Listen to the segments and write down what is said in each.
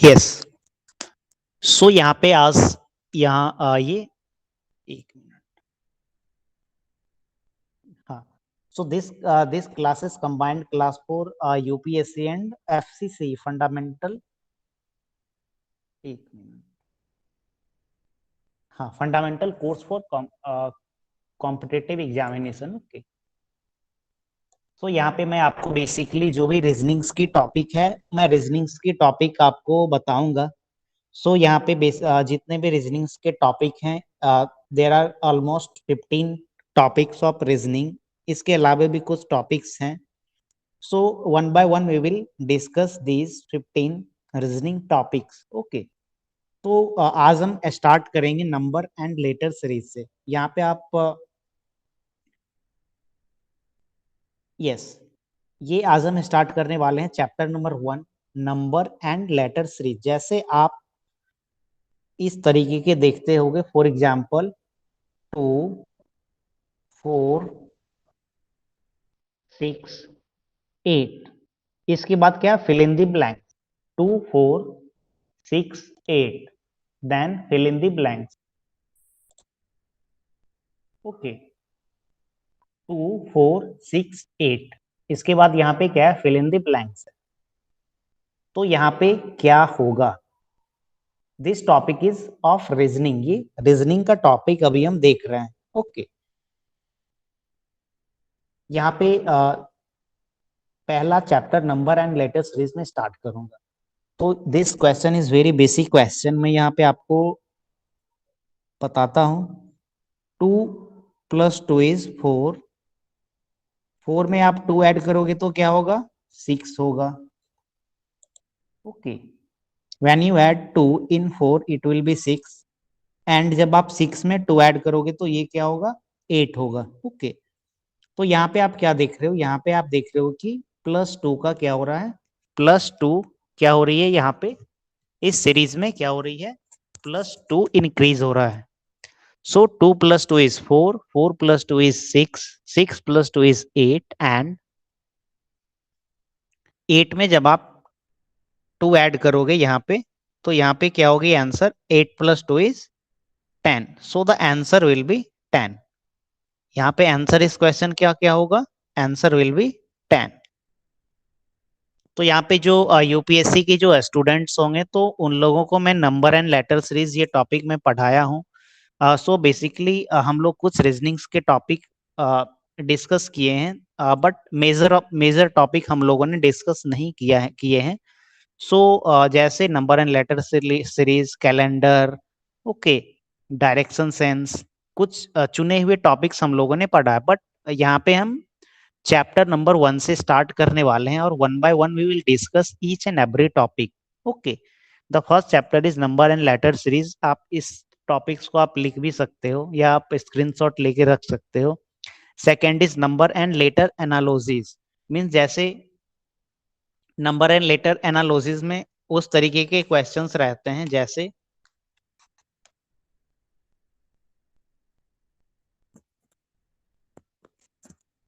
Yes. सो यहाँ पे आज यहाँ ये एक मिनट। हाँ। So this class is combined class for UPSC and FCC fundamental. एक मिनट। हाँ, fundamental course for competitive examination. Okay. तो यहाँ पे मैं आपको बेसिकली जो भी रीजनिंग्स की टॉपिक है, मैं रीजनिंग्स की टॉपिक आपको बताऊंगा। सो यहाँ पे जितने भी रीजनिंग्स के टॉपिक हैं, there are almost 15 topics of reasoning. इसके अलावा भी कुछ टॉपिक्स हैं। So one by one we will discuss these 15 reasoning topics. Okay. तो आज हम स्टार्ट करेंगे नंबर एंड लेटर सीरीज से। यहाँ पे आप यस, ये आज हम स्टार्ट करने वाले हैं chapter number 1, number and letter series. जैसे आप इस तरीके के देखते होंगे, फॉर एग्जाम्पल 2, 4, 6, 8। इसके बाद क्या, fill in the blank. 2, 4, 6, 8, then fill in the blanks. Okay. 2, 4, 6, 8। इसके बाद यहाँ पे क्या है, फिल इन द ब्लैंक्स। तो यहाँ पे क्या होगा, this topic is of reasoning. ये रीजनिंग का टॉपिक अभी हम देख रहे हैं। ओके। यहाँ पे पहला chapter number and letter series में स्टार्ट करूंगा। तो this question is very basic question. मैं यहाँ पे आपको बताता हूँ। 2 + 2 इज 4। 4 में आप 2 ऐड करोगे तो क्या होगा, 6 होगा। Okay. When you add 2 in 4 it will B 6। And जब आप 6 में 2 ऐड करोगे तो ये क्या होगा, 8 होगा। ओके। तो यहाँ पे आप क्या देख रहे हो, यहाँ पे आप देख रहे हो कि +2 का क्या हो रहा है, +2 क्या हो रही है यहाँ पे, इस सीरीज में क्या हो रही है, +2 इंक्रीज हो रहा है। सो 2 + 2 इज 4, 4 + 2 इज 6, 6 + 2 इज 8, एंड 8 में जब आप 2 ऐड करोगे यहाँ पे, तो यहाँ पे क्या होगी answer, 8 + 2 is 10। So the answer will be 10। यहाँ पे आंसर इस क्वेश्चन क्या क्या होगा, आंसर विल बी 10। तो यहाँ पे जो यूपीएससी की जो स्टूडेंट्स होंगे, तो उन लोगों को मैं नंबर एंड लेटर सीरीज ये टॉपिक में पढ़ाया हूँ। सो बेसिकली हम लोग कुछ रीजनिंग्स के टॉपिक डिस्कस किए हैं, बट मेजर टॉपिक हम लोगों ने डिस्कस नहीं किए हैं। सो जैसे number and letter series, calendar, okay, direction sense, कुछ चुने हुए टॉपिक्स हम लोगों ने पढ़ा है। बट यहाँ पे हम चैप्टर नंबर 1 से स्टार्ट करने वाले हैं, और one by one we will discuss each and every topic. Okay. The first chapter is number and letter series. आप इस टॉपिक्स को आप लिख भी सकते हो या आप स्क्रीनशॉट लेके रख सकते हो। Second is number and letter analogies. Means जैसे नंबर एंड लेटर एनालॉजीज में उस तरीके के क्वेश्चंस रहते हैं, जैसे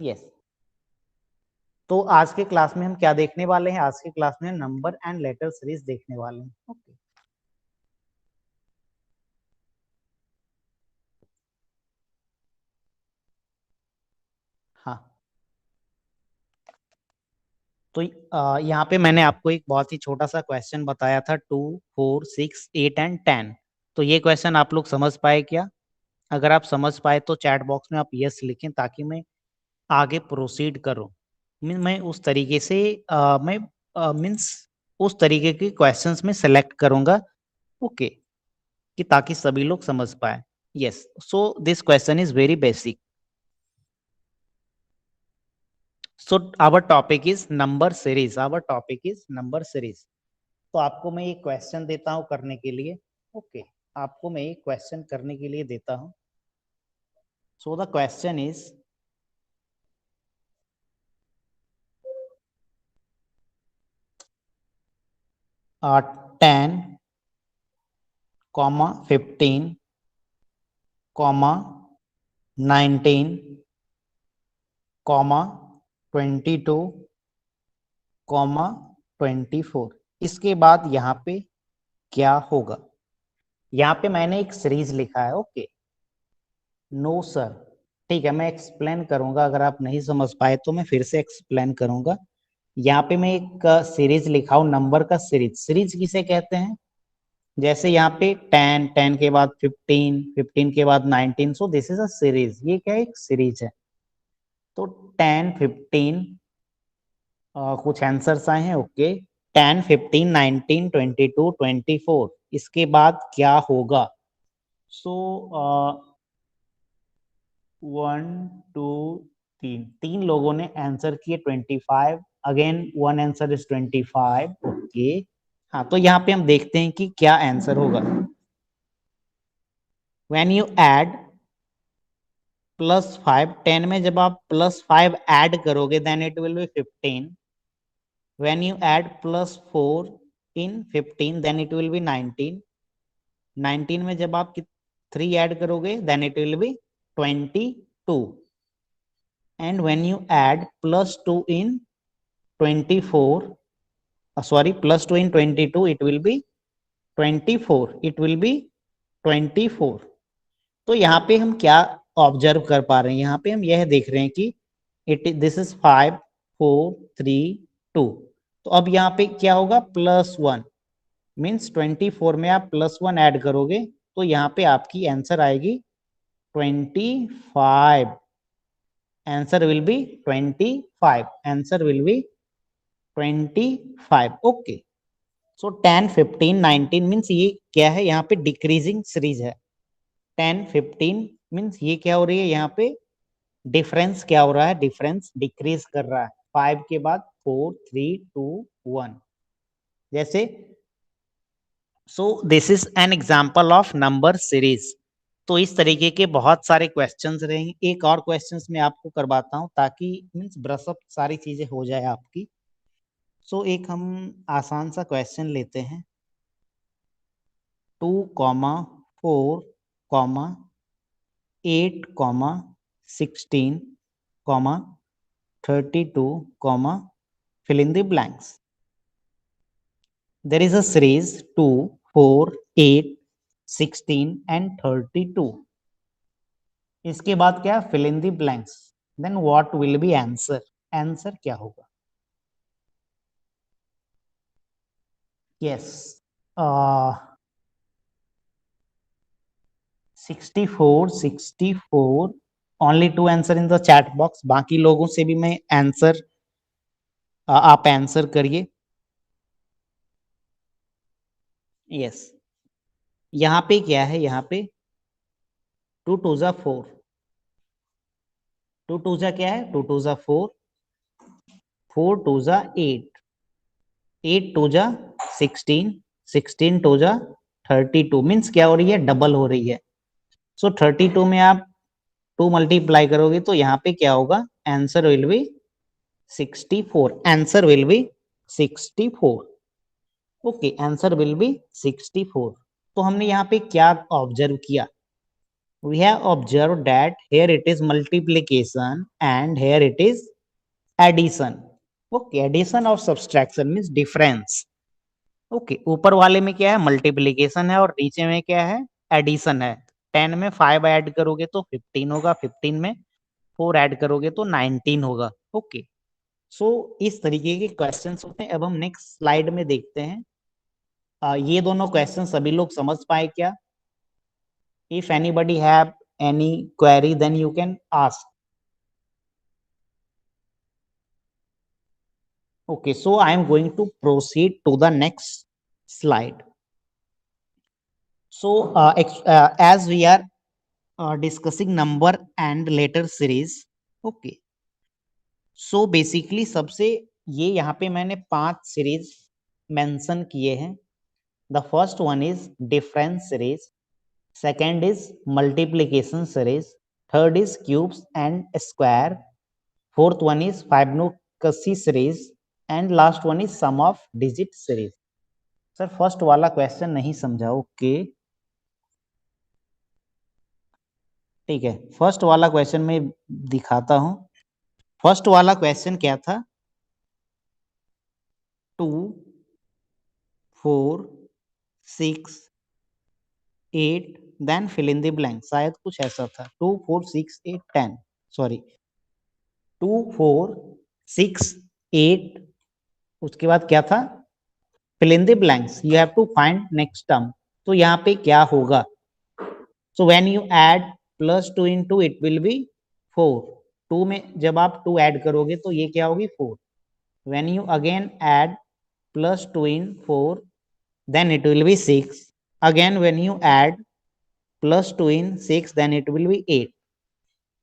यस। तो आज के क्लास में हम क्या देखने वाले हैं, आज के क्लास में नंबर एंड लेटर सीरीज देखने वाले हैं। ओके। हाँ। तो यहाँ पे मैंने आपको एक बहुत ही छोटा सा क्वेश्चन बताया था, 2, 4, 6, 8 एंड 10। तो ये क्वेश्चन आप लोग समझ पाए क्या? अगर आप समझ पाए तो चैट बॉक्स में आप यस लिखें, ताकि मैं आगे प्रोसीड करूं। मैं उस तरीके से मैं मीन्स उस तरीके के क्वेश्चंस में सेलेक्ट करूंगा। ओके। कि ताकि सभी लोग समझ पाए। Yes. So this question is very basic. So our topic is number series, our topic is number series. तो आपको मैं एक क्वेश्चन देता हूं करने के लिए। ओके। आपको मैं एक क्वेश्चन करने के लिए देता हूं। So the question is 10, 15, 19, 22, 24। इसके बाद यहाँ पे क्या होगा? यहाँ पे मैंने एक सीरीज लिखा है, ओके। नो सर, ठीक है, मैं एक्सप्लेन करूंगा, अगर आप नहीं समझ पाए तो मैं फिर से एक्सप्लेन करूंगा। यहाँ पे मैं एक सीरीज लिखा हूं, नंबर का सीरीज। सीरीज किसे कहते हैं? जैसे यहाँ पे 10, 10 के बाद 15, 15 के बाद 19, सो दिस इज अ सीरीज। ये क्या है? एक सीरीज है। तो 10, 15 कुछ आंसर्स आए हैं, ओके। 10, 15, 19, 22, 24। इसके बाद क्या होगा? सो 1, 2, 3, तीन लोगों ने आंसर किए 25। Again one answer is 25, okay. हाँ, तो यहाँ पे हम देखते हैं कि क्या आंसर होगा। व्हेन यू ऐड +5, 10 में जब आप +5 ऐड करोगे then it will be 15। When you add +4 in 15 then it will be 19। 19 में जब आप 3 ऐड करोगे then it will be 22। And when you add +2 in 24, sorry, +2 in 22, it will be 24, it will be 24। तो यहाँ पे हम क्या ऑब्जर्व कर पा रहे हैं? यहाँ पे हम यह देख रहे हैं कि दिस इज 5, 4, 3, 2। तो अब यहाँ पे क्या होगा? +1 मीन्स 24 में आप +1 ऐड करोगे तो यहाँ पे आपकी आंसर आएगी 25। Answer will be 25। Answer will be 25, okay. So 10, 15, 19 means ये क्या है? यहाँ पे डिक्रीजिंग सीरीज है। 10, 15 मीन्स ये क्या हो रही है? यहाँ पे डिफरेंस क्या हो रहा है? डिफरेंस डिक्रीज कर रहा है। 5 के बाद 4, 3, 2, 1। जैसे सो this is an example of number series. तो इस तरीके के बहुत सारे क्वेश्चंस रहेंगे। एक और क्वेश्चंस मैं आपको करवाता हूँ ताकि मीन्स ब्रश अप सारी चीजें हो जाए आपकी। सो एक हम आसान सा क्वेश्चन लेते हैं। 2, 4, 8, 16, 32, fill in the blanks. There is a series 2, 4, 8, 16 and 32. इसके बाद क्या? fill in the blanks. Then what will be answer? Answer क्या होगा? Yes. 64, 64. Only 2 answer in the chat box. बाकी लोगों से भी मैं आंसर आप आंसर करिए। यस, यहाँ पे क्या है? यहाँ पे 2 2 जा 4, 2 2 जा क्या है? 2 2 जा 4, 4 2 जा 8, 8 2 जा 16, 16 2 जा 32। मीन्स क्या हो रही है? डबल हो रही है। सो 32 में आप 2 मल्टीप्लाई करोगे तो यहाँ पे क्या होगा? Answer will be 64। Answer will be 64, okay. Answer will be 64। तो हमने यहाँ पे क्या ऑब्जर्व किया? We have observed that here it is multiplication and here it is addition. Okay, addition और subtraction means difference. Okay, ऊपर वाले में क्या है? मल्टीप्लीकेशन है और नीचे में क्या है? एडिशन है। 10 में 5 ऐड करोगे तो 15 होगा, 15 में 4 ऐड करोगे तो 19 होगा, ओके। सो इस तरीके के क्वेश्चंस होते हैं। अब हम नेक्स्ट स्लाइड में देखते हैं। ये दोनों क्वेश्चन सभी लोग समझ पाए क्या? If anybody have any query then you can ask. Okay, so I am going to proceed to the next slide. So as we are discussing number and letter series, okay, so basically सबसे ये यहाँ पे मैंने 5 series mention किए हैं। The first one is difference series, second is multiplication series, third is cubes and square, fourth one is Fibonacci series and last one is sum of digit series. Sir first वाला question नहीं समझा, okay ठीक है। First वाला question में दिखाता हूं। First वाला क्वेश्चन क्या था, 2 4 6 8 then fill in the blank, शायद कुछ ऐसा था, 2 4 6 8 10, सॉरी 2 4 6 8, उसके बाद क्या था, fill in the blanks, you have to find next term. तो यहाँ पे क्या होगा, so when you add +2 into it will be 4, 2 में जब आप 2 ऐड करोगे तो ये क्या होगी 4, when you again add +2 in 4 then it will be 6, again when you add +2 in 6 then it will be 8।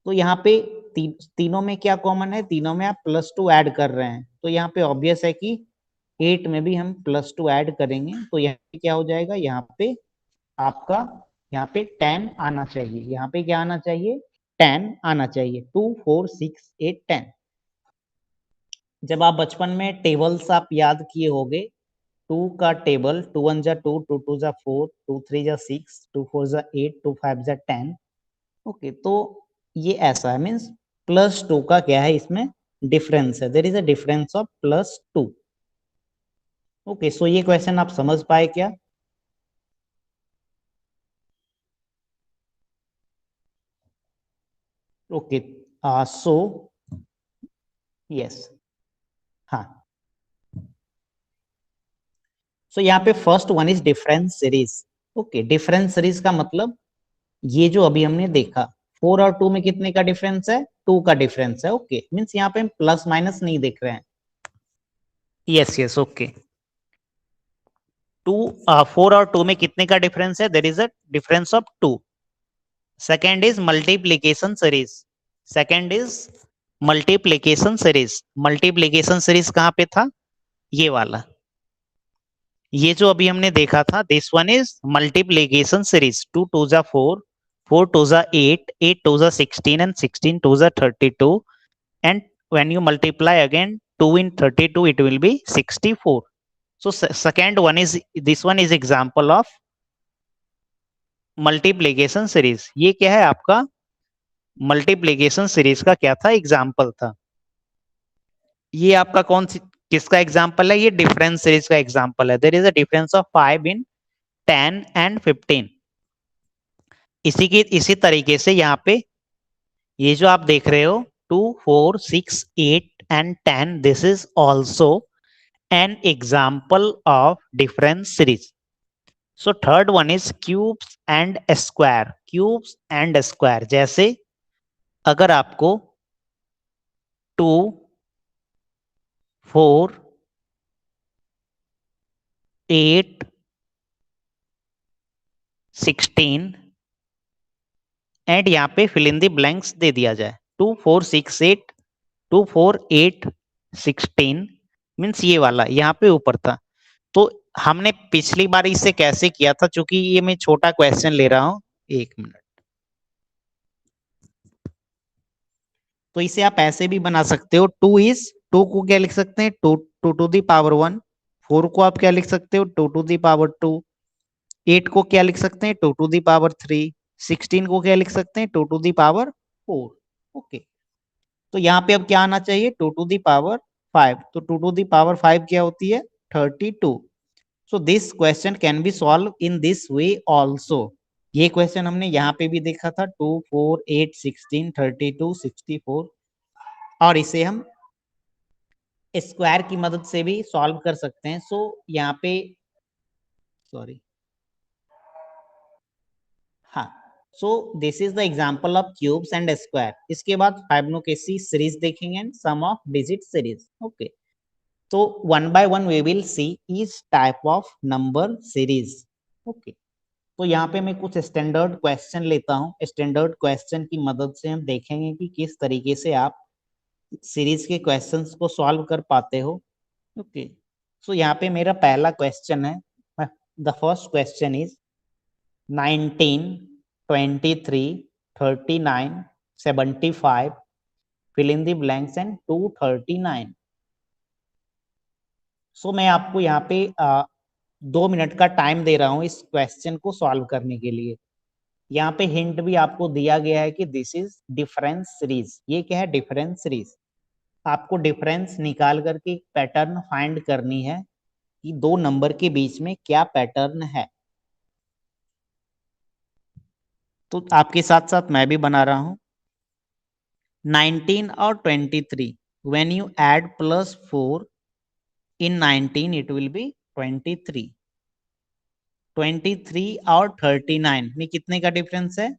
तो यहाँ पे तीनों में क्या कॉमन है, तीनों में आप +2 ऐड कर रहे हैं, तो यहाँ पे ऑब्वियस है कि 8 में भी हम +2 ऐड करेंगे, तो यहाँ पे क्या हो जाएगा, यहाँ पे आपका यहाँ पे 10 आना चाहिए, यहाँ पे क्या आना चाहिए, 10 आना चाहिए, 2 4 6 8 10। जब आप बचपन में टेबल्स आप याद किए होंगे, 2 का टेबल, 2 1 जा 2, 2 2 जा 4, 2 3 जा 6, 2 4 जा 8, 2 5 जा 10। ओके, तो ये ऐसा है, मीन्स +2 का क्या है, इसमें डिफरेंस है, there is a difference of +2। Okay, so ये क्वेश्चन आप समझ पाए क्या? ओके, सो यस, हाँ, सो यहाँ पे first one is difference series. Okay, difference series का मतलब ये जो अभी हमने देखा, 4 और 2 में कितने का डिफरेंस है, 2 का डिफरेंस है। ओके, मीन्स यहाँ पे हम प्लस माइनस नहीं देख रहे हैं। यस यस, ओके, 2 4 और 2 में कितने का डिफरेंस है, there is a difference of 2। Second is multiplication series, second is multiplication series. Multiplication series कहाँ पे था, ये वाला, ये जो अभी हमने देखा था, this one is multiplication series, 2 2 जा 4, 4 2 जा 8, 8 2 जा 16 and 16 2 जा 32, and when you multiply again 2 in 32 it will be 64। so second one is, this one is example of multiplication series. ये क्या है आपका, मल्टीप्लीकेशन सीरीज का क्या था, एग्जाम्पल था। ये आपका कौन सी, किसका एग्जाम्पल है, ये डिफरेंस सीरीज का एग्जाम्पल है। There is a difference of 5 in 10 and 15। इसी तरीके से यहाँ पे ये जो आप देख रहे हो 2 4 6 8 and 10, this is also an example of difference series. So third one is cubes and square, cubes and square, जैसे अगर आपको 2 4 8 16 एंड यहाँ पे फिल इन द ब्लैंक्स दे दिया जाए, 2 4 6 8 2 4 8 16, मीन्स ये वाला यहाँ पे ऊपर था। तो हमने पिछली बार इसे कैसे किया था, चूंकि ये मैं छोटा क्वेश्चन ले रहा हूं, 1 मिनट, तो इसे आप ऐसे भी बना सकते हो, 2 को क्या लिख सकते हैं, 2 2 टू दी पावर 1, 4 को आप क्या लिख सकते हो, 2 टू दी पावर 2, 8 को क्या लिख सकते हैं, 2 टू दी पावर 3, 16 को क्या लिख सकते हैं, 2 टू दी पावर 4। ओके, तो यहाँ पे अब क्या आना चाहिए, 2 टू दी पावर 5, तो 2 टू दी पावर 5 क्या होती है, 32। सो this question can be solve in this way also. ये क्वेश्चन हमने यहाँ पे भी देखा था, 2 4 8 16 32 64, और इसे हम स्क्वायर की मदद से भी सॉल्व कर सकते हैं। सो यहाँ पे, सॉरी, हाँ, so this is the example of cubes and square. इसके बाद फाइबोनाची सीरीज देखेंगे and sum of digit series. Okay, तो one by one we will see each type of number series. Okay, तो यहाँ पे मैं कुछ स्टैंडर्ड क्वेश्चन लेता हूँ, स्टैंडर्ड क्वेश्चन की मदद से हम देखेंगे कि किस तरीके से आप सीरीज के क्वेश्चंस को सॉल्व कर पाते हो। ओके, सो यहाँ पे मेरा पहला क्वेश्चन है, the first question is 19 23 39 75 fill in the blanks and 239। सो मैं आपको यहाँ पे 2 मिनट का टाइम दे रहा हूँ इस क्वेश्चन को सॉल्व करने के लिए। यहाँ पे हिंट भी आपको दिया गया है कि दिस इज डिफरेंस सीरीज। ये क्या है, डिफरेंस सीरीज। आपको डिफरेंस निकाल करके एक पैटर्न फाइंड करनी है कि दो नंबर के बीच में क्या पैटर्न है। तो आपके साथ साथ मैं भी बना रहा हूं। 19 और 23, when you add +4 in 19 it will be 23। 23 और 39 में कितने का डिफरेंस है?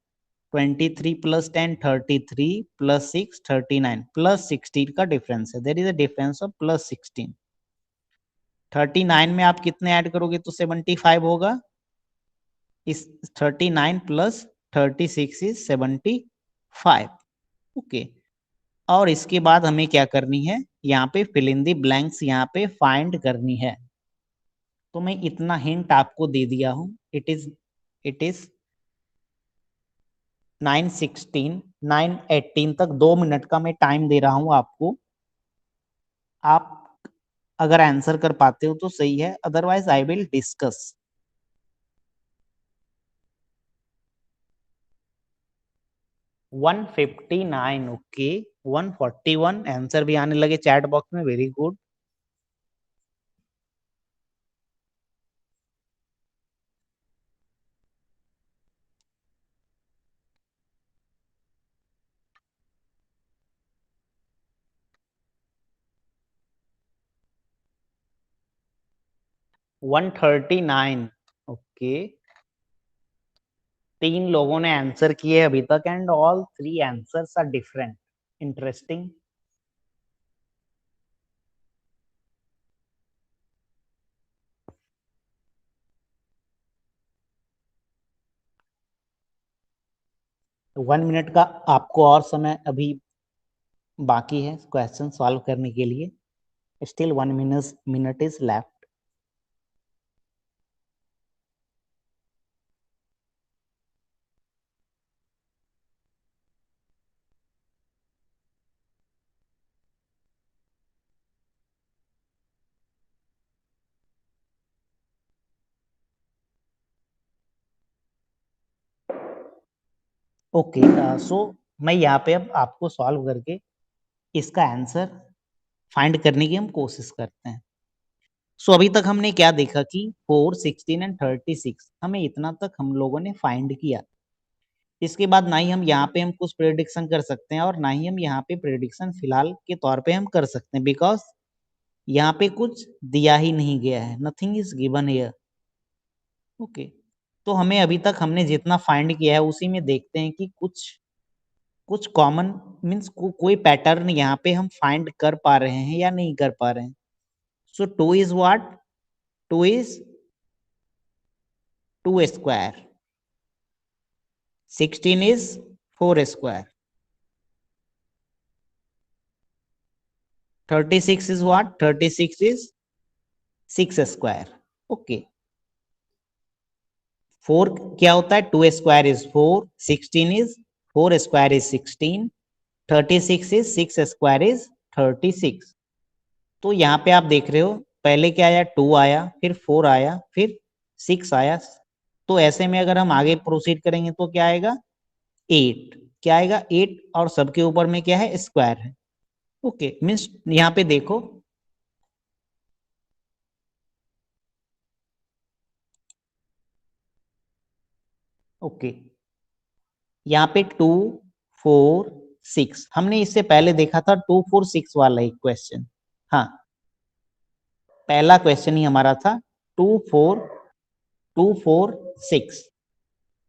23 + 10 33 + 6 39 +16 का डिफरेंस है। There is a difference of +16। 39 में आप कितने ऐड करोगे तो 75 होगा। इस 39 + 36 इज 75। ओके, और इसके बाद हमें क्या करनी है, यहाँ पे फिल इन द ब्लैंक्स यहाँ पे फाइंड करनी है। तो मैं इतना हिंट आपको दे दिया हूं। इट इज 9:16 9:18 तक 2 मिनट का मैं टाइम दे रहा हूं आपको। आप अगर आंसर कर पाते हो तो सही है, otherwise I will discuss. 159। Okay, 141 answer भी आने लगे चैट बॉक्स में। Very good. वन 139। ओके, 3 लोगों ने आंसर किए अभी तक and all 3 answers are different. Interesting. तो 1 मिनट का आपको और समय अभी बाकी है क्वेश्चन सॉल्व करने के लिए। Still 1 minute is left. Okay, so मैं यहाँ पे अब आपको सॉल्व करके इसका आंसर फाइंड करने की हम कोशिश करते हैं। सो अभी तक हमने क्या देखा कि 4 16 एंड 36 हमें इतना तक हम लोगों ने फाइंड किया। इसके बाद ना ही हम यहाँ पे हम कुछ प्रेडिक्शन कर सकते हैं और ना ही हम यहाँ पे प्रेडिक्शन फिलहाल के तौर पे हम कर सकते हैं, बिकॉज यहाँ पे कुछ दिया ही नहीं गया है। Nothing is given here. Okay, तो हमें अभी तक हमने जितना फाइंड किया है उसी में देखते हैं कि कुछ कुछ कॉमन मीन्स कोई पैटर्न यहाँ पे हम फाइंड कर पा रहे हैं या नहीं कर पा रहे हैं। सो 2 is what? 2 is 2 square. 16 is 4 square. 36 is what? 36 is 6 square. Okay, 4 क्या होता है? 2 square is 4, 16 is 4 square is 16, 36 is 6 square is 36। तो यहाँ पे आप देख रहे हो पहले क्या आया? 2 आया, फिर 4 आया, फिर 6 आया। तो ऐसे में अगर हम आगे प्रोसीड करेंगे तो क्या आएगा? 8। क्या आएगा? 8, और सबके ऊपर में क्या है? स्क्वायर है। ओके, मीन्स यहाँ पे देखो, ओके, यहाँ पे 2 4 6 हमने इससे पहले देखा था 2 4 6 वाला एक क्वेश्चन। हाँ, पहला क्वेश्चन ही हमारा था 2 4 2 4 6।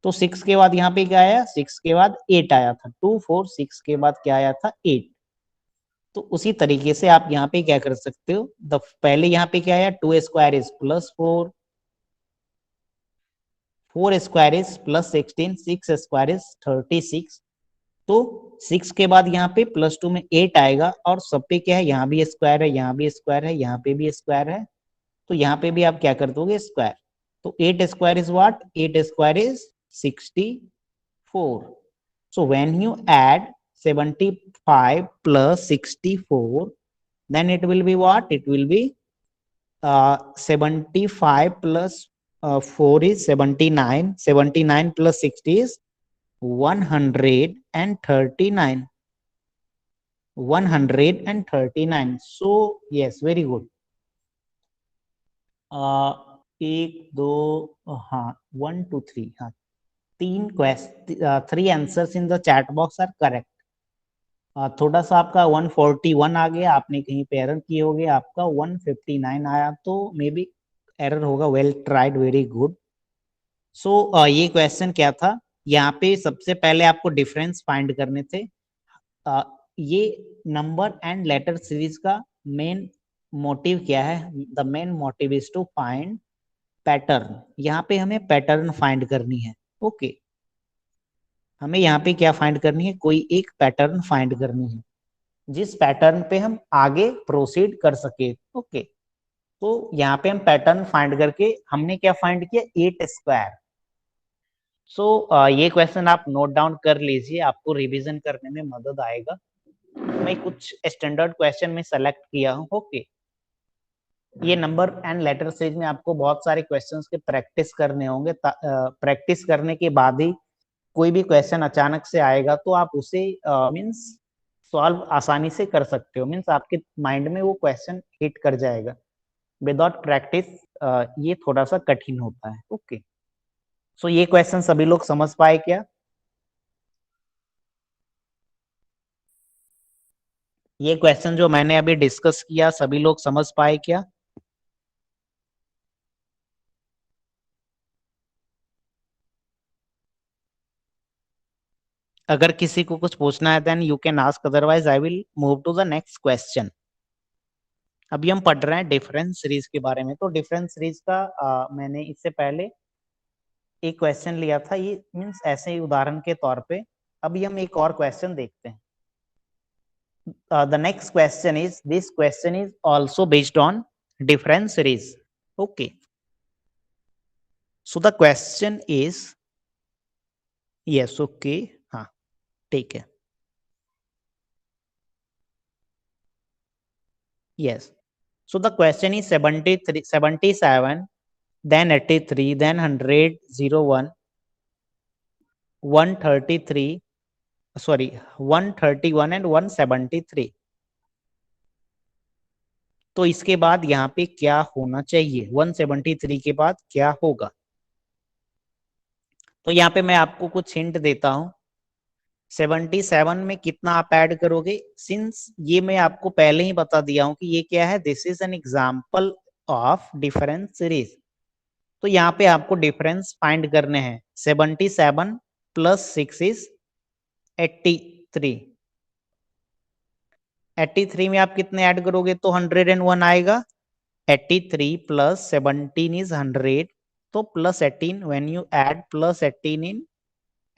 तो 6 के बाद यहाँ पे क्या आया? 6 के बाद 8 आया था। 2 4 6 के बाद क्या आया था? 8। तो उसी तरीके से आप यहाँ पे क्या कर सकते हो, पहले यहाँ पे क्या आया? 2 square is +4, 4 square is +16, 6 square is 36। तो 6 के बाद यहाँ पे +2 में 8 आएगा, और सब पे क्या है? यहाँ भी स्क्वायर है, यहाँ भी स्क्वायर है, यहाँ पे भी स्क्वायर है। तो यहाँ पे भी आप क्या कर दोगे? स्क्वायर। तो 8 square is what? 8 square is 64। So when you add 75 + 64, then it will be what? It will be 75 plus 4 is 79, 79 plus 60 is 139। 139. So yes, very good. एक दो, हाँ, 1 2 3, हाँ, तीन question, 3 answers in the chat box are correct. थोड़ा सा आपका 141 आ गया, आपने कहीं पे एरर किए होगे, आपका 159 आया, तो मे बी एरर होगा। Well tried, very good. So ये क्वेश्चन क्या था, यहाँ पे सबसे पहले आपको डिफरेंस फाइंड करने थे। ये नंबर एंड लेटर सीरीज का मेन मोटिव क्या है? The main motive is to find pattern. यहाँ पे हमें पैटर्न फाइंड करनी है। ओके, हमें यहाँ पे क्या फाइंड करनी है? कोई एक पैटर्न फाइंड करनी है, जिस पैटर्न पे हम आगे प्रोसीड कर सके। ओके, तो यहाँ पे हम पैटर्न फाइंड करके हमने क्या फाइंड किया? 8 स्क्वायर। सो ये क्वेश्चन आप नोट डाउन कर लीजिए, आपको रिवीजन करने में मदद आएगा। मैं कुछ स्टैंडर्ड क्वेश्चन में सेलेक्ट किया हूँ। ओके, ये नंबर एंड लेटर सीरीज में आपको बहुत सारे क्वेश्चंस के प्रैक्टिस करने होंगे। प्रैक्टिस करने के बाद ही कोई भी क्वेश्चन अचानक से आएगा तो आप उसे मींस सॉल्व आसानी से कर सकते हो। मींस आपके माइंड में वो क्वेश्चन हिट कर जाएगा। विदाउट प्रैक्टिस ये थोड़ा सा कठिन होता है। ओके, सो ये क्वेश्चन सभी लोग समझ पाए क्या? ये क्वेश्चन जो मैंने अभी डिस्कस किया, सभी लोग समझ पाए क्या? अगर किसी को कुछ पूछना है then you can ask, otherwise I will move to the next question. अभी हम पढ़ रहे हैं डिफरेंस सीरीज के बारे में। तो डिफरेंस सीरीज का मैंने इससे पहले एक क्वेश्चन लिया था, ये मींस ऐसे ही उदाहरण के तौर पे। अभी हम एक और क्वेश्चन देखते हैं। The next question is, this question is also based on difference series. Okay, so the question is, yes, okay, हाँ, ठीक है, yes. So the question is 73, 77, then 83, then 100, 01, 133, sorry, 131 and 173। तो इसके बाद यहाँ पे क्या होना चाहिए? 173 के बाद क्या होगा? तो यहाँ पे मैं आपको कुछ हिंट देता हूँ। 77 में कितना आप ऐड करोगे? सिंस ये मैं आपको पहले ही बता दिया हूं कि ये क्या है, this is an example of difference series. तो यहाँ पे आपको डिफरेंस फाइंड करने हैं। 77 प्लस 6 इज 83। 83 में आप कितने ऐड करोगे तो 101 आएगा। 83 प्लस 17 इज 100, तो plus 18, when you add plus 18 in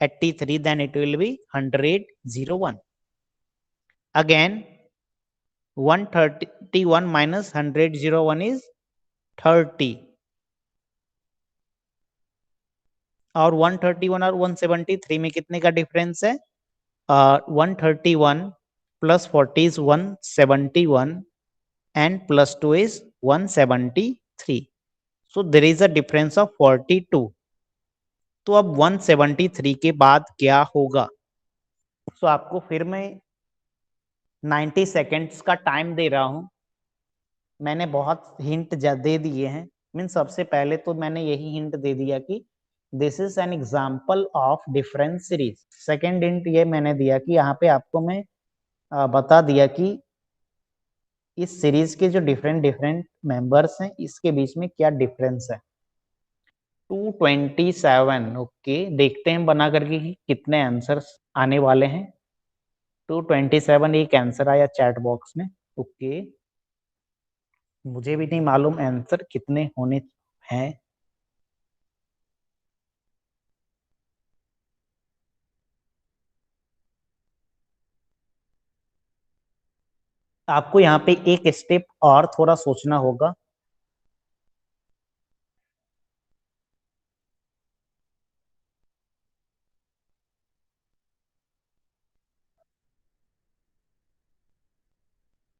83, then it will be 101। Again, 131 minus 101 is 30, और 131 और 173 में कितने का डिफरेंस है? 131 plus 40 is 171 and plus 2 is 173, so there is a difference of 42। तो अब 173 के बाद क्या होगा? सो आपको फिर मैं 90 सेकेंड्स का टाइम दे रहा हूं। मैंने बहुत हिंट दे दिए हैं। मीन सबसे पहले तो मैंने यही हिंट दे दिया कि this is an example of difference series. Second hint ये मैंने दिया कि यहाँ पे आपको मैं बता दिया कि इस सीरीज के जो डिफरेंट डिफरेंट मेंबर्स हैं इसके बीच में क्या डिफरेंस है। 227। ओके, देखते हैं बना करके कि कितने आंसर्स आने वाले हैं। 227 एक आंसर आया चैट बॉक्स में। ओके, मुझे भी नहीं मालूम आंसर कितने होने हैं। आपको यहाँ पे एक स्टेप और थोड़ा सोचना होगा।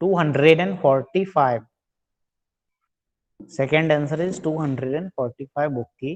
Two 245। Second answer is 245। Okay,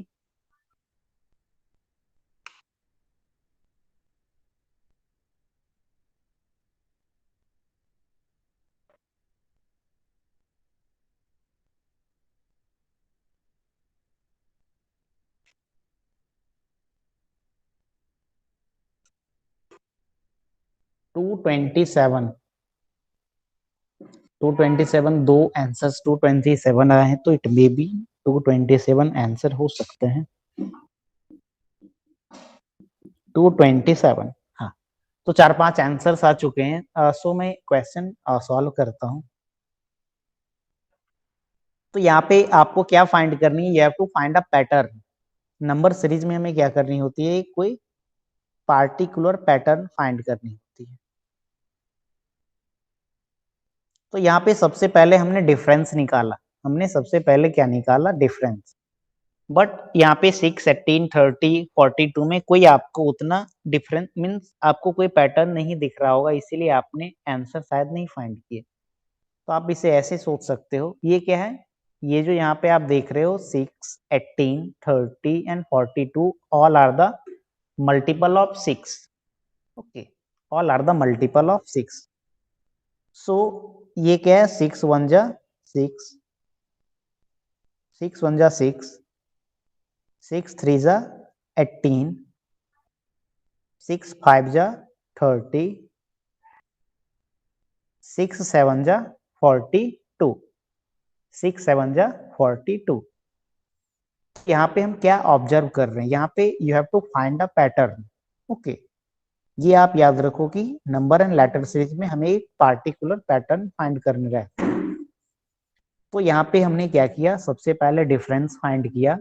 227 दो आंसर्स 227 आए हैं, तो इट मे बी 227 आंसर हो सकते हैं। 227, हाँ। तो 4-5 आंसर्स आ चुके हैं। सो मैं क्वेश्चन सॉल्व करता हूं। तो यहाँ पे आपको क्या फाइंड करनी है, you have to find a pattern. Number series में हमें क्या करनी होती है, कोई पार्टिकुलर पैटर्न फाइंड करनी होती है। तो यहाँ पे सबसे पहले हमने डिफरेंस निकाला। हमने सबसे पहले क्या निकाला, डिफरेंस। बट यहाँ पे 6, 18, 30, 42 में कोई आपको उतना डिफरेंस मीन्स आपको कोई पैटर्न नहीं दिख रहा होगा, इसीलिए आपने आंसर शायद नहीं फाइंड किए। तो आप इसे ऐसे सोच सकते हो, ये क्या है, ये जो यहाँ पे आप देख रहे हो 6, 18, 30 and 42 all are the multiple of 6। Okay, all are the multiple of 6। So ये क्या है, 6 1 जा 6, 6 1 जा 6, 6 3 जा 18, 6 5 जा 30, 6 7 जा 42, 6 7 जा 42। यहाँ पे हम क्या ऑब्जर्व कर रहे हैं, यहाँ पे you have to find a pattern. Okay, ये आप याद रखो कि नंबर एंड लेटर सीरीज में हमें एक पार्टिकुलर पैटर्न फाइंड करने रहते हैं। तो यहाँ पे हमने क्या किया, सबसे पहले डिफरेंस फाइंड किया,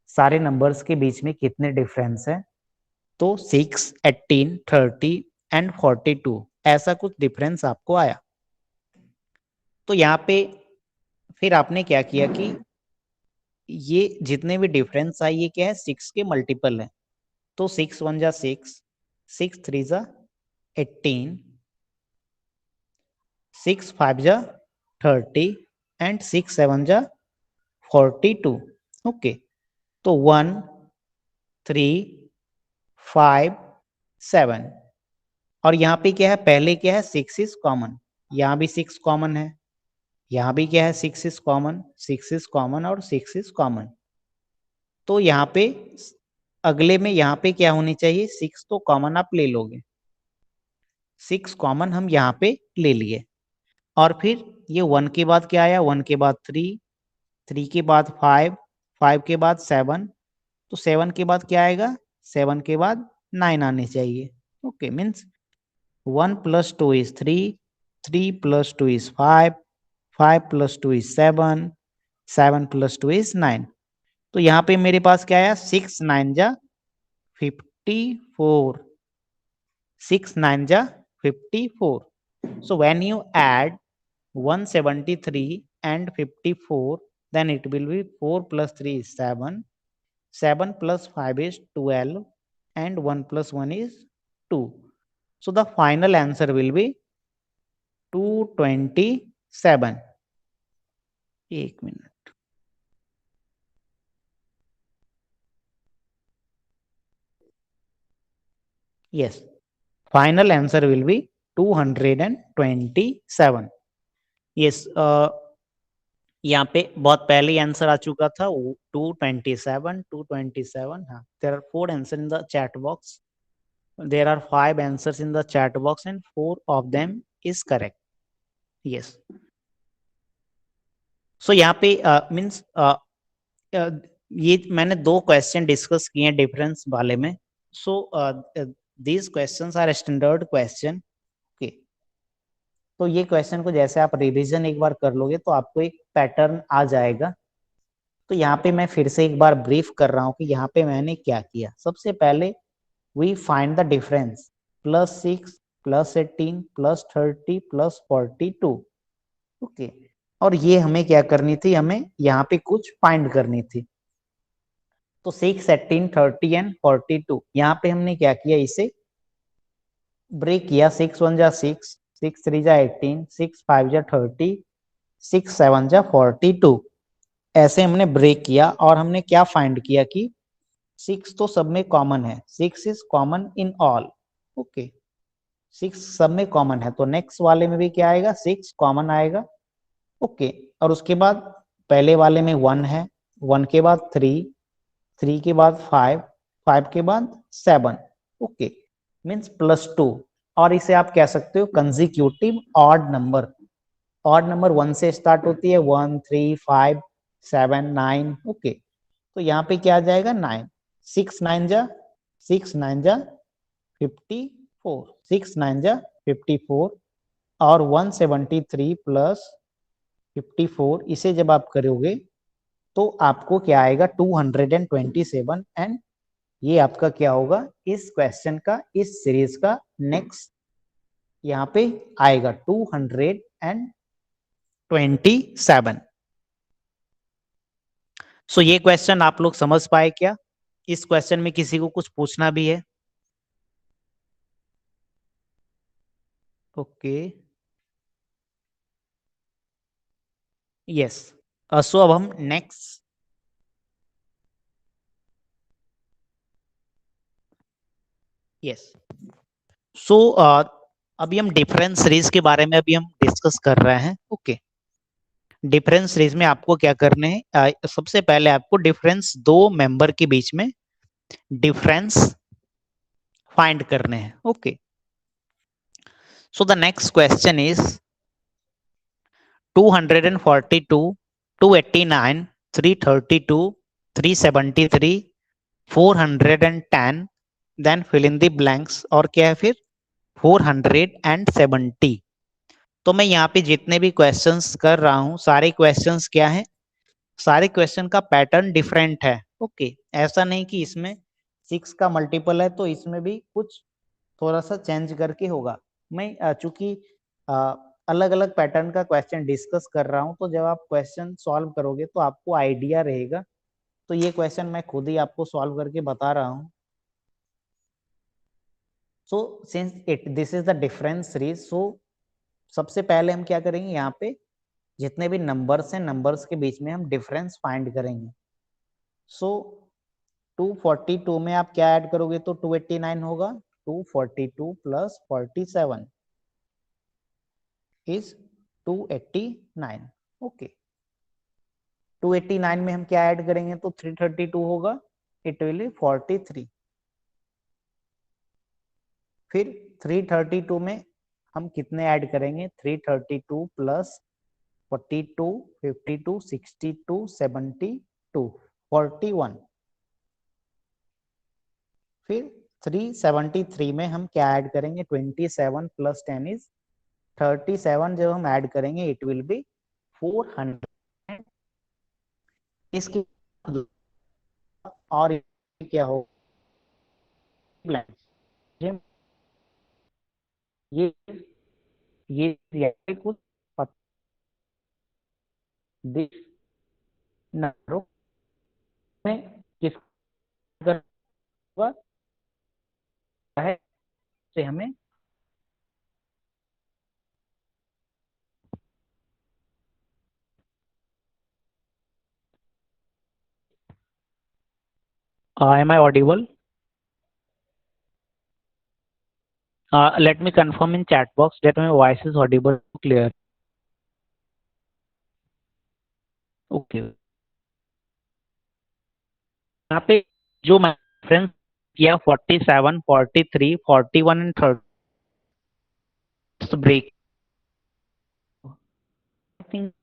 सारे नंबर्स के बीच में कितने डिफरेंस है। तो 6, 18, 30 एंड 42 ऐसा कुछ डिफरेंस आपको आया। तो यहाँ पे फिर आपने क्या किया कि ये जितने भी डिफरेंस आए ये क्या है, 6 के मल्टीपल है। तो 6 1 जा 6, 6 3 जा 18, 6 5 जा 30 एंड 6 7 जा 42। ओके, तो 1 3 5 7 और यहाँ पे क्या है, पहले क्या है, 6 इज कॉमन, यहाँ भी 6 कॉमन है, यहाँ भी क्या है, 6 इज कॉमन, 6 इज कॉमन और 6 इज कॉमन। तो यहाँ पे अगले में यहाँ पे क्या होनी चाहिए, 6 तो कॉमन आप ले लोगे, 6 कॉमन हम यहाँ पे ले लिए। और फिर ये 1 के बाद क्या आया, 1 के बाद 3, 3 के बाद 5, 5 के बाद 7, तो 7 के बाद क्या आएगा, 7 के बाद 9 आने चाहिए। Okay, means 1 plus 2 is 3, 3 plus 2 is 5, 5 plus 2 is 7, 7 plus 2 is 9। तो यहाँ पे मेरे पास क्या आया, 6 9 जा 54, 6 9 जा 54। So when you add 173 and 54, then it will be 4 plus 3 is 7, 7 plus 5 is 12 and 1 plus 1 is 2. So the final answer will be 227। एक minute, yes, final answer will be 227। yes, यहाँ पे बहुत पहले आंसर आ चुका था 227, 227। हाँ, there are 4 answers in the chat box, there are 5 answers in the chat box and 4 of them is correct। yes, so यहाँ पे मीन्स ये मैंने 2 क्वेश्चन डिस्कस किए हैं डिफरेंस वाले में। So these questions are standard question. Okay, तो ये क्वेश्चन को जैसे आप रिवीजन एक बार कर लोगे तो आपको एक पैटर्न आ जाएगा। तो यहाँ पे मैं फिर से एक बार ब्रीफ कर रहा हूँ कि यहाँ पे मैंने क्या किया। सबसे पहले we find the difference, +6 +18 +30 +42। Okay, और ये हमें क्या करनी थी, हमें यहाँ पे कुछ फाइंड करनी थी। तो 6 18 30 एंड 42 यहाँ पे हमने क्या किया, इसे ब्रेक किया। 6 1 जा 6, 6 3 जा 18, 6 5 जा 30, 6 7 जा 42 ऐसे हमने ब्रेक किया। और हमने क्या फाइंड किया कि 6 तो सब में कॉमन है, 6 is common in all. Okay, 6 सब में कॉमन है, तो नेक्स्ट वाले में भी क्या आएगा, 6 कॉमन आएगा। ओके, और उसके बाद पहले वाले में 1 है, 1 के बाद 3, 3 के बाद 5, 5 के बाद 7। Okay, means +2। और इसे आप कह सकते हो consecutive odd number. Odd number 1 से स्टार्ट होती है, 1 3 5 7 9। ओके, तो यहाँ पे क्या आ जाएगा 9। 6 9 जा 54, 6 9 जा 54 और 173 प्लस 54, इसे जब आप करोगे तो आपको क्या आएगा 227। एंड ये आपका क्या होगा इस क्वेश्चन का, इस सीरीज का नेक्स्ट यहाँ पे आएगा 227। सो ये क्वेश्चन आप लोग समझ पाए क्या? इस क्वेश्चन में किसी को कुछ पूछना भी है? Okay, yes. सो अब हम नेक्स्ट, यस, सो अभी हम डिफरेंस सीरीज के बारे में अभी हम डिस्कस कर रहे हैं। ओके, डिफरेंस सीरीज में आपको क्या करने हैं, सबसे पहले आपको डिफरेंस दो मेंबर के बीच में डिफरेंस फाइंड करने हैं। Okay, so the next question is 242, 289, 332, 373, 410, then fill in the blanks, और क्या है फिर 470। तो मैं यहाँ पे जितने भी क्वेश्चंस कर रहा हूँ सारे क्वेश्चंस क्या है, सारे क्वेश्चन का पैटर्न डिफरेंट है। ओके, ऐसा नहीं कि इसमें 6 का मल्टीपल है तो इसमें भी कुछ थोड़ा सा चेंज करके होगा। मैं चूंकि अलग अलग पैटर्न का क्वेश्चन डिस्कस कर रहा हूँ, तो जब आप क्वेश्चन सॉल्व करोगे तो आपको आइडिया रहेगा। तो ये क्वेश्चन मैं खुद ही आपको सॉल्व करके बता रहा हूँ। So since it this is the difference series, so सबसे पहले हम क्या करेंगे, यहाँ पे जितने भी नंबर्स हैं नंबर्स के बीच में हम डिफरेंस फाइंड करेंगे। सो 242 में आप क्या ऐड करोगे तो 289 होगा। 242 प्लस 47 इज 289। ओके, 289 में हम क्या ऐड करेंगे तो 332 होगा, इट विल बी 43। फिर 332 में हम कितने ऐड करेंगे, 332 प्लस 42, 52, 62, 72, 41। फिर 373 में हम क्या ऐड करेंगे, 27 प्लस 10 इज 37। जब हम ऐड करेंगे इट विल बी 400। इसके बाद और क्या हो, ये ये कुछ दिस नंबरों में किस है से हमें am I audible? Let me confirm in chat box that my voice is audible clear. Okay, यहाँ पे जो मैं रेफरेंस किया 47, 43, 41 and 30 break, I think.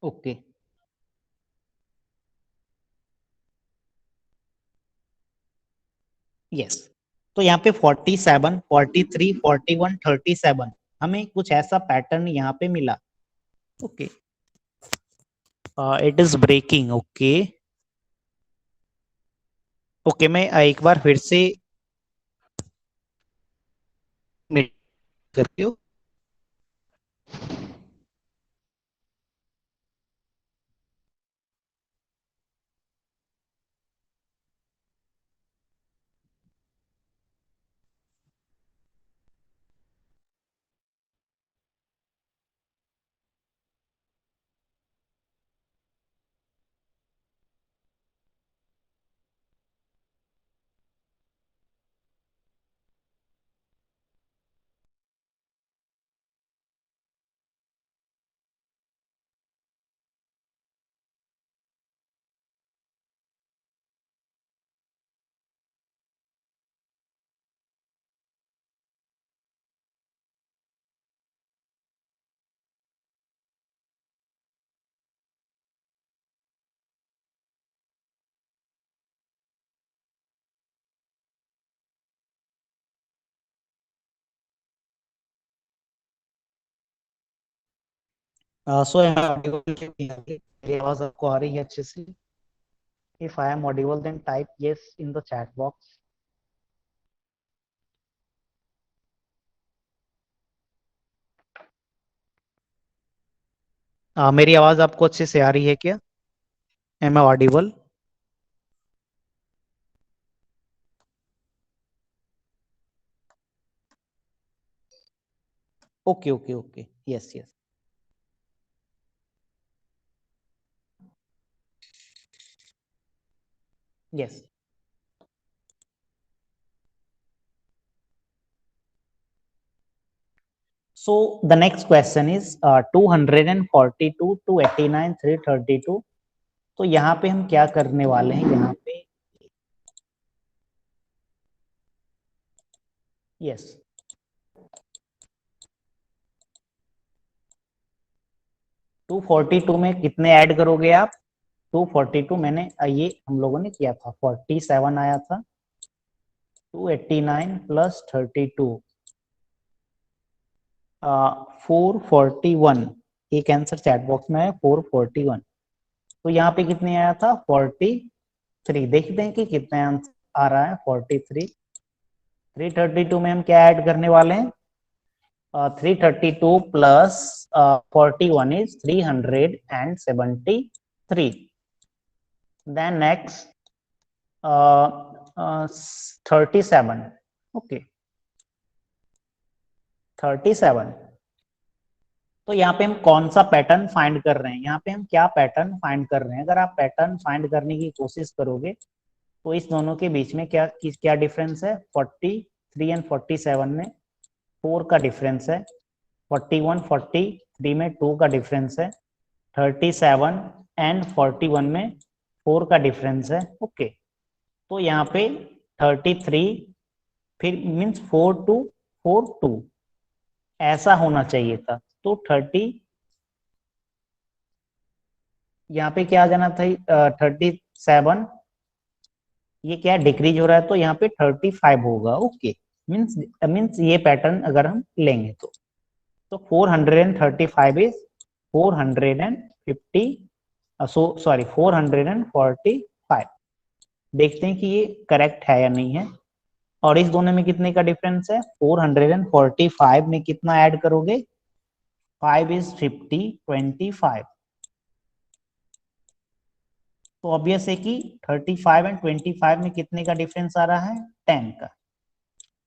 Okay, yes. तो यहाँ पे 47, 43, 41, 37 हमें कुछ ऐसा पैटर्न यहाँ पे मिला। Okay, it is breaking. Okay, okay, मैं एक बार फिर से करती हूँ। सो मेरी आवाज आपको आ रही है अच्छे से? If I am audible then type yes in the chat box. मेरी आवाज आपको अच्छे से आ रही है क्या? Am I audible? Okay okay okay, yes yes. Yes. So the next question is 242, 289, 332। तो यहाँ पे हम क्या करने वाले हैं यहाँ पे? यस। 242 में कितने ऐड करोगे आप? 242 मैंने ये हम लोगों ने किया था, 47 आया था। 289 प्लस 32, 441। एक आंसर चैट बॉक्स में है 441। तो यहाँ पे कितने आया था? 43। देखते हैं कि कितने आंसर आ रहा है। 43। 332 में हम क्या ऐड करने वाले हैं? 332 plus 41 is 373। Then next 37। Okay, 37। तो यहाँ पे हम कौन सा पैटर्न फाइंड कर रहे हैं? यहाँ पे हम क्या पैटर्न फाइंड कर रहे हैं? अगर आप पैटर्न फाइंड करने की कोशिश करोगे तो इस दोनों के बीच में क्या डिफरेंस है? 43 एंड 47 में 4 का डिफरेंस है। 41 43 में 2 का डिफरेंस है। 37 एंड 41 में 4 का डिफरेंस है। ओके, तो यहाँ पे 33 फिर मीन्स 4242 ऐसा होना चाहिए था। तो 30 यहाँ पे क्या आ जाना था? 37। ये क्या डिक्रीज हो रहा है तो यहाँ पे 35 होगा। ओके, मीन्स मीन्स ये पैटर्न अगर हम लेंगे तो 435 इज 450, सॉरी 445। देखते हैं कि ये करेक्ट है या नहीं है। और इस दोनों में कितने का डिफरेंस है? 445 में कितना ऐड करोगे? 5 इज 50, 25। तो ऑब्वियस है कि 35 एंड 25 में कितने का डिफरेंस आ रहा है? 10 का।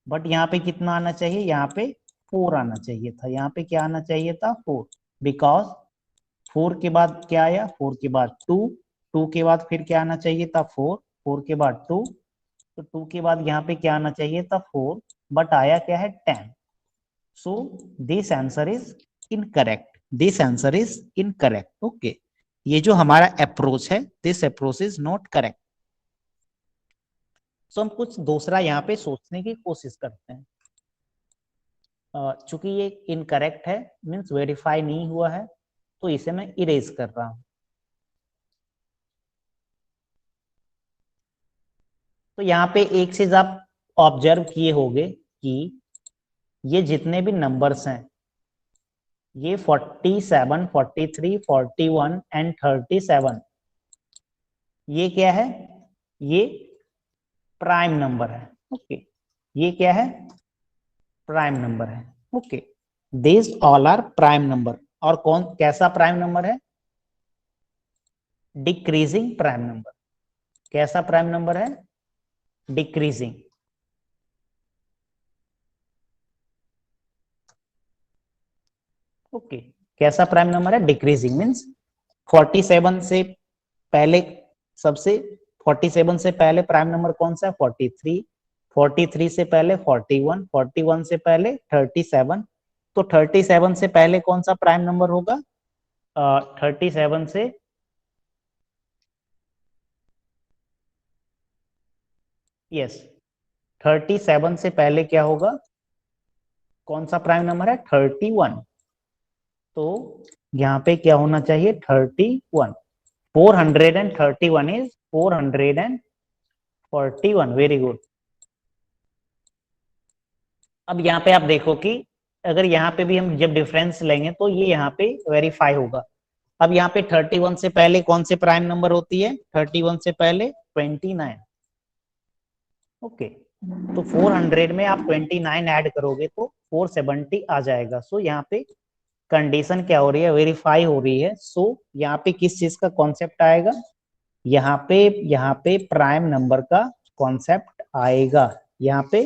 बट यहाँ पे कितना आना चाहिए? यहाँ पे 4 आना चाहिए था। यहाँ पे क्या आना चाहिए था? 4। बिकॉज 4 के बाद क्या आया? 4 के बाद 2। 2 के बाद फिर क्या आना चाहिए था? 4। 4 के बाद 2। तो 2 के बाद यहाँ पे क्या आना चाहिए था? 4। बट आया क्या है? 10। So this answer is incorrect. This answer is incorrect. Okay, ये जो हमारा अप्रोच है, this approach is not correct. So हम कुछ दूसरा यहाँ पे सोचने की कोशिश करते हैं। चूंकि ये इनकरेक्ट है, मीन्स वेरीफाई नहीं हुआ है, तो इसे मैं इरेज कर रहा हूं। तो यहाँ पे एक चीज आप ऑब्जर्व किए होंगे कि ये जितने भी नंबर्स हैं, ये 47, 43, 41 एंड 37, ये क्या है? ये प्राइम नंबर है। ओके, ये क्या है? प्राइम नंबर है। Okay, this all are prime number. और कौन कैसा प्राइम नंबर है? Decreasing prime number. कैसा प्राइम नंबर है? डिक्रीजिंग। ओके, कैसा प्राइम नंबर है? डिक्रीजिंग। मीन्स 47 से पहले सबसे 47 से पहले प्राइम नंबर कौन सा है? 43। 43 से पहले 41। 41 से पहले 37। तो 37 से पहले कौन सा प्राइम नंबर होगा? 37 से, यस, 37 से पहले क्या होगा? कौन सा प्राइम नंबर है? 31। तो यहाँ पे क्या होना चाहिए? 31। 431 इज 441। Very good. अब यहाँ पे आप देखो कि अगर यहाँ पे भी हम जब डिफरेंस लेंगे तो ये यहाँ पे वेरीफाई होगा। अब यहाँ पे 31 से पहले कौन से प्राइम नंबर होती है? 31 से पहले 29। ओके, तो 400 में आप 29 ऐड करोगे तो 470 आ जाएगा। सो यहाँ पे कंडीशन क्या हो रही है? वेरीफाई हो रही है। सो यहाँ पे किस चीज का कॉन्सेप्ट आएगा? यहाँ पे प्राइम नंबर का कॉन्सेप्ट आएगा। यहाँ पे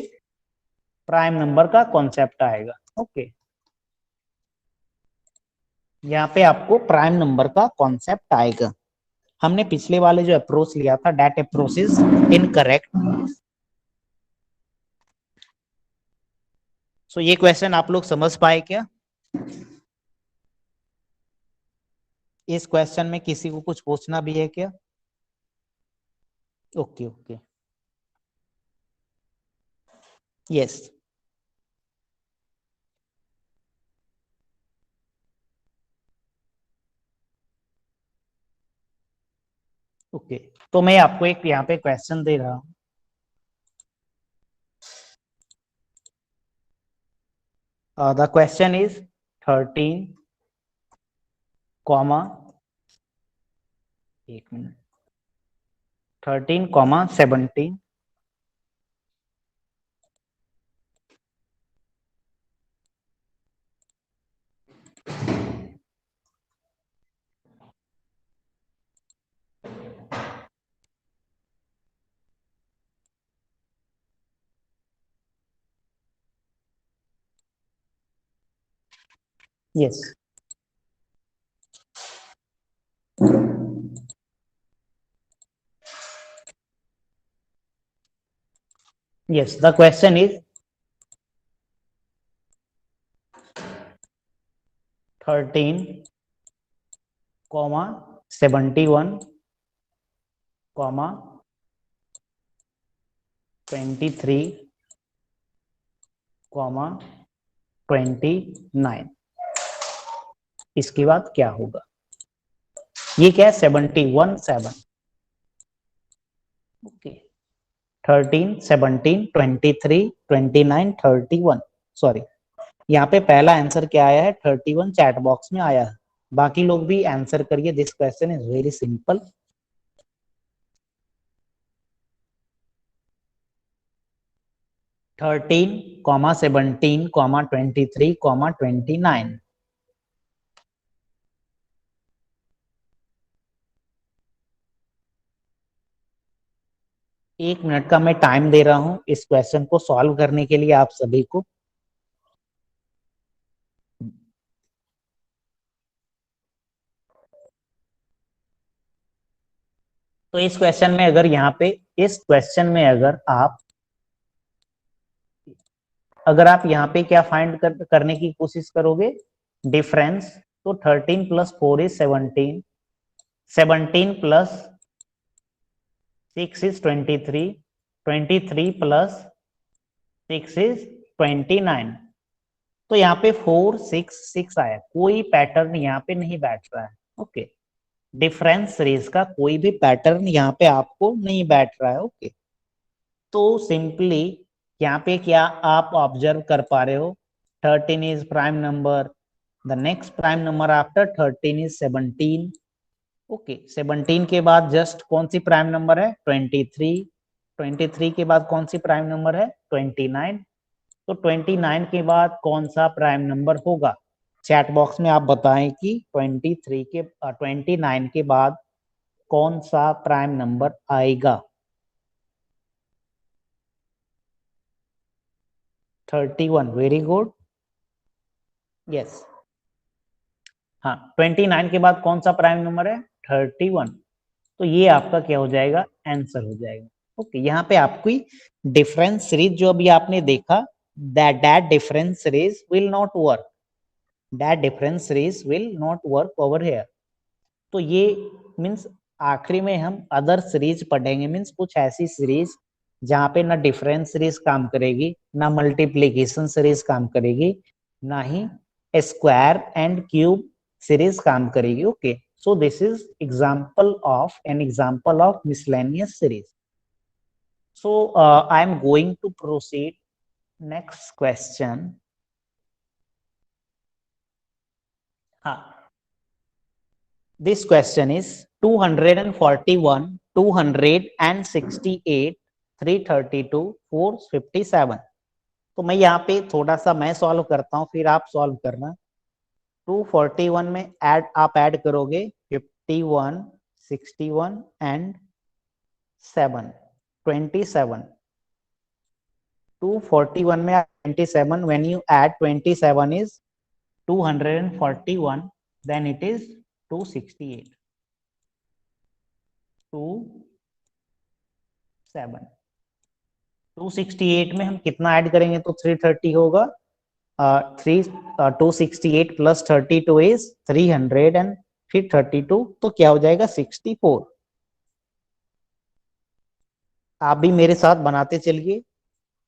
प्राइम नंबर का कॉन्सेप्ट आएगा। ओके, यहाँ पे आपको प्राइम नंबर का कॉन्सेप्ट आएगा। हमने पिछले वाले जो अप्रोच लिया था, दैट अप्रोच इज इनकरेक्ट। सो ये क्वेश्चन आप लोग समझ पाए क्या? इस क्वेश्चन में किसी को कुछ पूछना भी है क्या? Okay okay, yes. ओके, तो मैं आपको एक यहाँ पे क्वेश्चन दे रहा हूँ। द क्वेश्चन इज 13 कॉमा, एक minute, 13,17 yes yes, the question is 13,71 comma 23,29। इसके बाद क्या होगा? ये क्या है? 71 7। ओके, 13 17 23 29 31। सॉरी, यहाँ पे पहला आंसर क्या आया है? 31 चैट बॉक्स में आया है। बाकी लोग भी आंसर करिए। This question is very simple. Thirteen comma 17 comma 23 comma 29। एक मिनट का मैं टाइम दे रहा हूं इस क्वेश्चन को सॉल्व करने के लिए आप सभी को। तो इस क्वेश्चन में अगर यहाँ पे इस क्वेश्चन में अगर आप यहाँ पे क्या फाइंड करने की कोशिश करोगे? डिफरेंस। तो 13 plus 4 is 17, 17 plus 6 is 23, 23 plus 6 is 29। तो यहाँ पे 4 6 6 आया। कोई पैटर्न यहाँ पे नहीं बैठ रहा है। ओके, डिफरेंस सीरीज का कोई भी पैटर्न यहाँ पे आपको नहीं बैठ रहा है। ओके, तो सिंपली यहाँ पे क्या आप ऑब्जर्व कर पा रहे हो? 13 is prime number, the next prime number after 13 is 17। Okay, 17 के बाद जस्ट कौन सी प्राइम नंबर है? 23। 23 के बाद कौन सी प्राइम नंबर है? 29। तो 29 के बाद कौन सा प्राइम नंबर होगा? चैट बॉक्स में आप बताएं कि 29 के बाद कौन सा प्राइम नंबर आएगा? 31, वेरी गुड। यस, हाँ, 29 के बाद कौन सा प्राइम नंबर है? 31। तो ये आपका क्या हो जाएगा? आंसर हो जाएगा। ओके, यहाँ पे आपकी डिफरेंस सीरीज जो अभी आपने देखा, that difference series will not work, that difference series will not work over here. तो ये मीन्स आखिरी में हम अदर सीरीज पढ़ेंगे, मीन्स कुछ ऐसी सीरीज जहाँ पे ना डिफरेंस सीरीज काम करेगी, ना मल्टीप्लीकेशन सीरीज काम करेगी, ना ही स्क्वायर एंड क्यूब सीरीज काम करेगी। Okay, so this is an example of miscellaneous series. So I am going to proceed next question. हाँ, दिस क्वेश्चन इज 241, 268, 332, 457। तो मैं यहाँ पे थोड़ा सा मैं सॉल्व करता हूँ, फिर आप सॉल्व करना। 241 में आप ऐड करोगे 51, 61 एंड 7, 27। 241 में 27, when you add 27 is 241, then it is 268, 268 में हम कितना ऐड करेंगे तो 330 होगा। 268 प्लस 32 इज 300 एंड फिर 32 तो क्या हो जाएगा 64। आप भी मेरे साथ बनाते चलिए।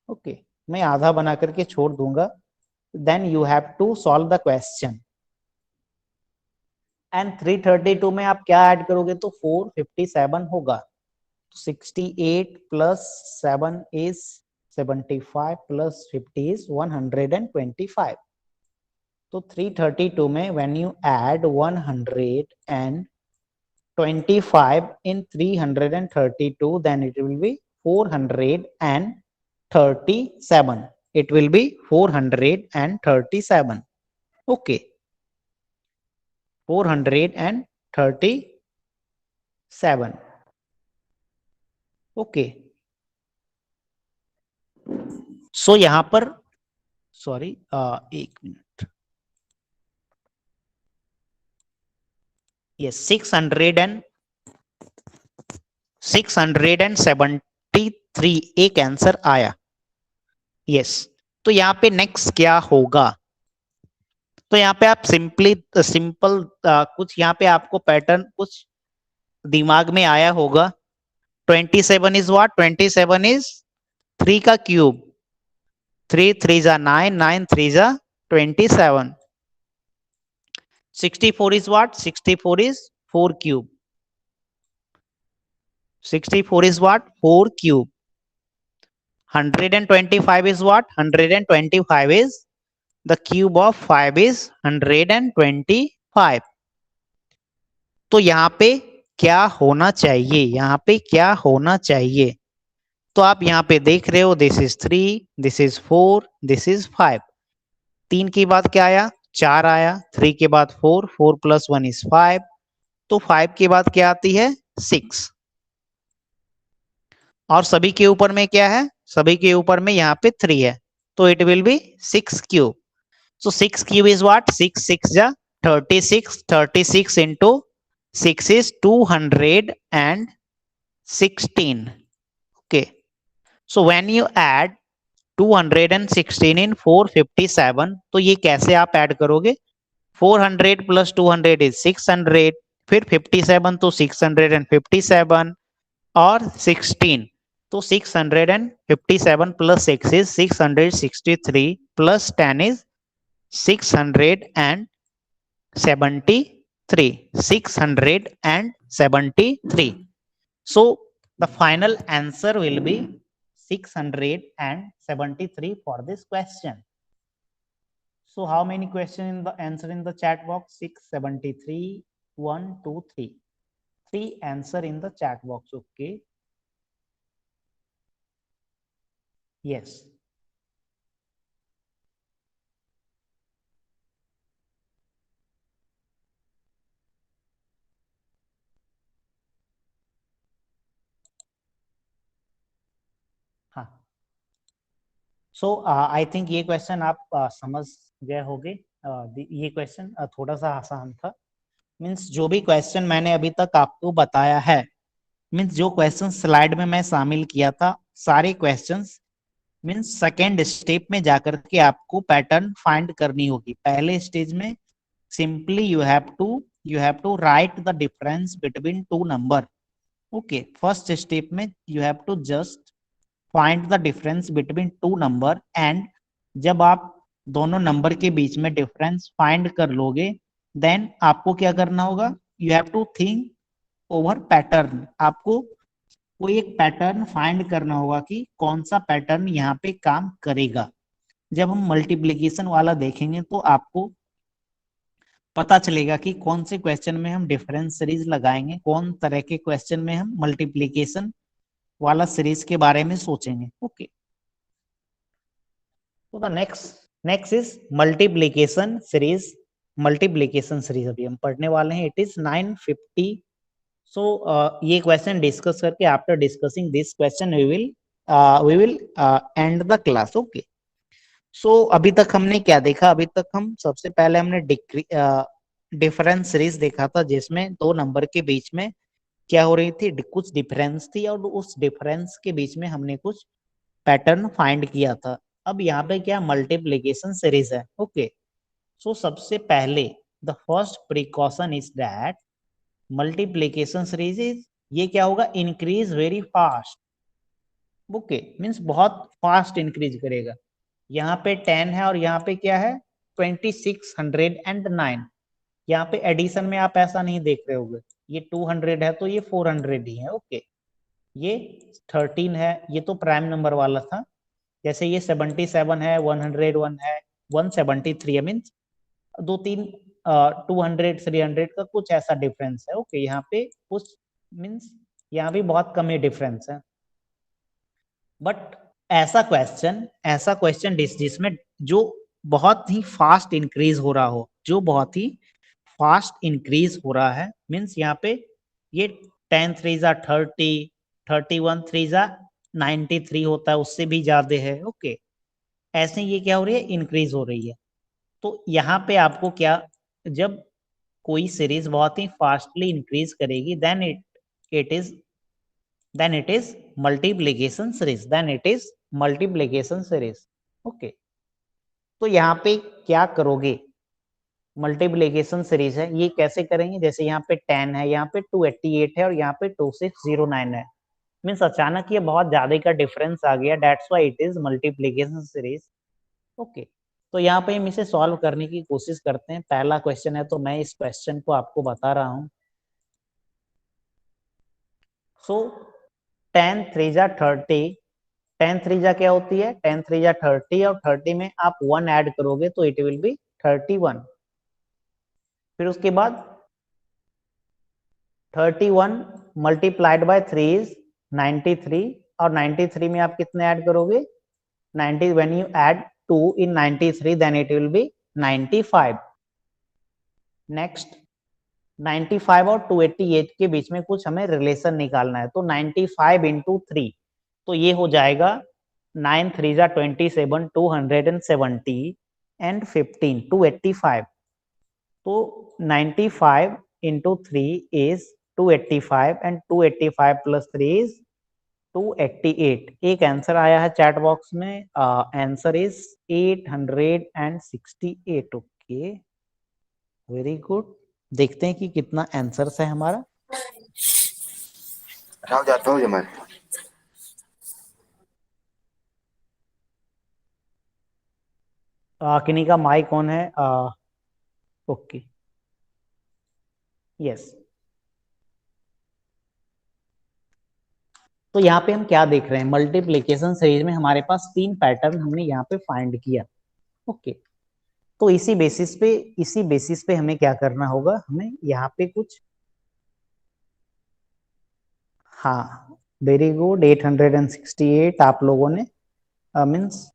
ओके, मैं आधा बना करके छोड़ दूंगा। Then you have to solve the question. And 332 में आप क्या ऐड करोगे तो 457 होगा। 68 प्लस 7 इज 75 प्लस 50 इज 125। तो 332 में when you add 125 in 332, then it will be 437. It will be 437. Okay, 437. Okay, सो यहां पर सॉरी, एक मिनट, ये 673 एक आंसर आया। यस, तो यहाँ पे नेक्स्ट क्या होगा? तो यहाँ पे आप सिंपल कुछ यहाँ पे आपको पैटर्न कुछ दिमाग में आया होगा। 27 इज व्हाट? 27 इज 3 का क्यूब। 3 3 जा 9, 9 3 जा 27। 64 is what? 64 is 4 cube. 64 is what? 4 cube. 125 is what? 125 is the cube of 5 is 125. तो यहाँ पे क्या होना चाहिए? यहाँ पे क्या होना चाहिए? तो आप यहाँ पे देख रहे हो, this is 3, this is 4, this is 5। 3 के बाद क्या आया? 4 आया। 3 के बाद 4, 4 प्लस 1 इज 5। तो 5 के बाद क्या आती है? 6। और सभी के ऊपर में क्या है? सभी के ऊपर में यहाँ पे 3 है, तो it will B 6 cube. So 6 cube is what? 6 6 जा 36, 36 into 6 is 216. Okay, so when you add 216 in 457, तो ये कैसे आप ऐड करोगे? 400 प्लस 200 इज 600, फिर 57 तो 657 और 16, तो 657 plus 6 is 663 plus 10 is 673, 673. So the final answer will be 673 for this question. So how many questions in the answer in the chat box? 673, 1 2 3, 3 answer in the chat box. Okay, yes, हाँ। सो I think ये question आप समझ गए होंगे। ये question थोड़ा सा आसान था। मीन्स जो भी क्वेश्चन मैंने अभी तक आपको बताया है, मीन्स जो क्वेश्चन स्लाइड में मैं शामिल किया था, सारे क्वेश्चंस मीन्स सेकेंड स्टेप में जाकर के आपको पैटर्न फाइंड करनी होगी। पहले स्टेज में simply you have to write the difference between two number. Okay, first step में you have to just find the difference between two number, and जब आप दोनों नंबर के बीच में डिफरेंस फाइंड कर लोगे, देन आपको क्या करना होगा? You have to think over pattern. आपको कोई एक पैटर्न फाइंड करना होगा कि कौन सा पैटर्न यहाँ पे काम करेगा। जब हम मल्टीप्लीकेशन वाला देखेंगे तो आपको पता चलेगा कि कौन से क्वेश्चन में हम डिफरेंस सीरीज लगाएंगे, कौन तरह के क्वेश्चन में हम मल्टीप्लीकेशन वाला सीरीज के बारे में सोचेंगे। ओके, तो the next is multiplication series. Multiplication series अभी हम पढ़ने वाले हैं। It is 950। सो ये क्वेश्चन डिस्कस करके after discussing this question we will end the class. Okay, so अभी तक हमने क्या देखा? अभी तक हम सबसे पहले हमने डिफरेंस सीरीज देखा था, जिसमें दो नंबर के बीच में क्या हो रही थी, कुछ डिफरेंस थी, और उस डिफरेंस के बीच में हमने कुछ पैटर्न फाइंड किया था। अब यहाँ पे क्या मल्टीप्लीकेशन सीरीज है। ओके, सो सबसे पहले the first precaution is that multiplication series is, ये क्या होगा, increase very fast. Okay, means बहुत फास्ट इंक्रीज करेगा। यहाँ पे 10 है और यहाँ पे क्या है 2609। यहाँ पे एडिशन में आप ऐसा नहीं देख रहे होगे, ये 200 है तो ये 400 ही है। ओके, ये 13 है, ये तो प्राइम नंबर वाला था। जैसे ये 77 है, 101 है, 173 है, मीन्स दो तीन 200 300 का कुछ ऐसा डिफरेंस है। ओके, यहाँ पे कुछ मीन्स यहाँ भी बहुत कम ही डिफरेंस है। बट ऐसा क्वेश्चन जिसमें जो बहुत ही फास्ट इंक्रीज हो रहा हो, जो बहुत ही फास्ट इंक्रीज हो रहा है, मीन्स यहाँ पे ये 10 3 जा 30, 31 3 जा 93 होता है, उससे भी ज्यादा है। ओके, ऐसे ये क्या हो रही है, इंक्रीज हो रही है। तो यहाँ पे आपको क्या, जब कोई सीरीज बहुत ही फास्टली इंक्रीज करेगी it is then it is multiplication series, then it is multiplication series। Okay, तो यहाँ पे क्या करोगे, मल्टीप्लीकेशन सीरीज है, ये कैसे करेंगे? जैसे यहाँ पे 10 है, यहाँ पे 288 है और यहाँ पे 2609 है, मीन्स अचानक ये बहुत ज्यादा का डिफरेंस आ गया, that's why it is multiplication series. Okay, तो यहाँ पे हम इसे सॉल्व करने की कोशिश करते हैं। पहला क्वेश्चन है तो मैं इस क्वेश्चन को आपको बता रहा हूँ। सो 10 3 जा 30, 10 3 जा क्या होती है, 10 3 जा 30 और 30 में आप 1 ऐड करोगे तो इट विल बी 31। फिर उसके बाद 31 मल्टीप्लाइड बाय 3 इज 93 और 93 में आप कितने ऐड करोगे, 90, when you add 2 in 93 then it will be 95। Next 95 और 288 के बीच में कुछ हमें रिलेशन निकालना है, तो 95 इंटू 3, तो ये हो जाएगा 9 3 जा 27, 270 एंड 15 285। तो 95 into 3 is 285 and 285 plus 3 is 288। एक आंसर आया है चैट बॉक्स में, answer is 868। Okay, very good. देखते हैं कि कितना आंसर है हमारा। जाता हूँ मैं। किन्हीं का माइक ऑन है? Okay, yes. तो यहाँ पे हम क्या देख रहे हैं, मल्टीप्लीकेशन सीरीज में हमारे पास 3 पैटर्न हमने यहाँ पे फाइंड किया। ओके, तो इसी बेसिस पे हमें क्या करना होगा, हमें यहाँ पे कुछ, हाँ वेरी गुड, 868 आप लोगों ने मीन्स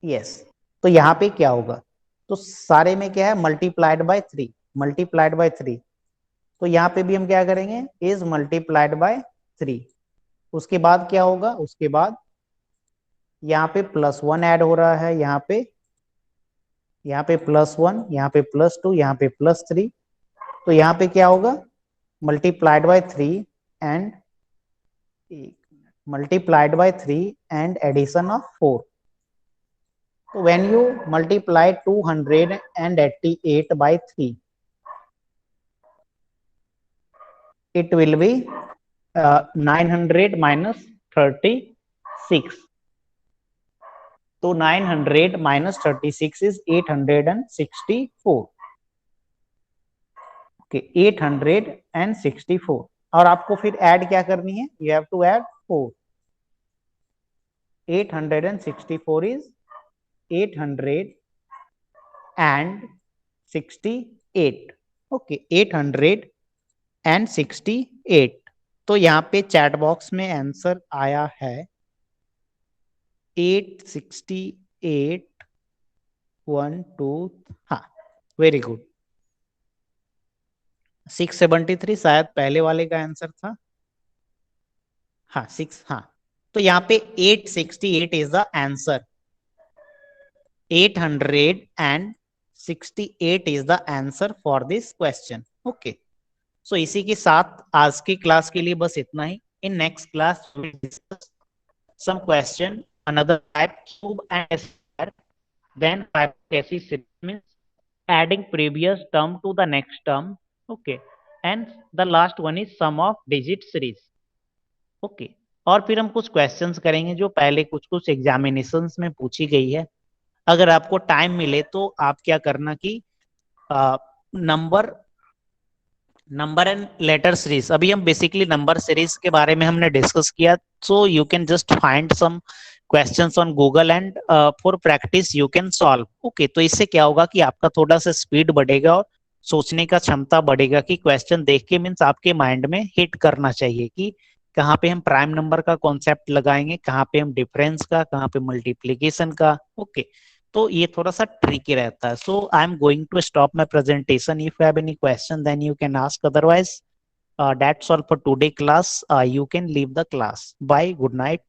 यस। तो यहाँ पे क्या होगा, तो सारे में क्या है मल्टीप्लाइड बाय 3, मल्टीप्लाइड बाय 3। तो यहाँ पे भी हम क्या करेंगे, इज मल्टीप्लाइड बाय 3। उसके बाद क्या होगा, उसके बाद यहाँ पे +1 ऐड हो रहा है, यहाँ पे +1, यहाँ पे +2, यहाँ पे +3। तो यहाँ पे क्या होगा, multiplied by 3 and addition of 4। तो when you multiply 288 by 3, it will be 900 minus 36। तो 900 minus 36 is 864। ओके, 864। और आपको फिर ऐड क्या करनी है, you have to add 4। 864 is 800 and 68. Okay 868. तो यहाँ पे चैट बॉक्स में आंसर आया है 868 1 2 हाँ वेरी गुड 673 शायद पहले वाले का आंसर था हाँ 6 हाँ तो यहाँ पे 868 is the answer 868 is the answer for this question. Okay. So इसी के साथ आज की क्लास के लिए बस इतना ही. In next class we will discuss some question, another type cube and square, then Fibonacci series means adding previous term to the next term. Okay. And the last one is sum of digit series. Okay. और फिर हम कुछ questions करेंगे जो पहले कुछ कुछ examinations में पूछी गई है. अगर आपको टाइम मिले तो आप क्या करना कि नंबर एंड लेटर सीरीज अभी हम बेसिकली नंबर सीरीज के बारे में हमने डिस्कस किया so you can just find some questions on Google and for practice you can solve. Okay तो इससे क्या होगा कि आपका थोड़ा सा स्पीड बढ़ेगा और सोचने का क्षमता बढ़ेगा कि क्वेश्चन देख के मीन्स आपके माइंड में हिट करना चाहिए कि कहाँ पे हम प्राइम नंबर का कॉन्सेप्ट लगाएंगे, कहाँ पे हम डिफरेंस का, कहाँ पे मल्टीप्लीकेशन का. ओके तो ये थोड़ा सा ट्रिकी रहता है. So I am going to stop my presentation. If you have any question then you can ask, otherwise that's all for today class. You can leave the class. Bye, good night.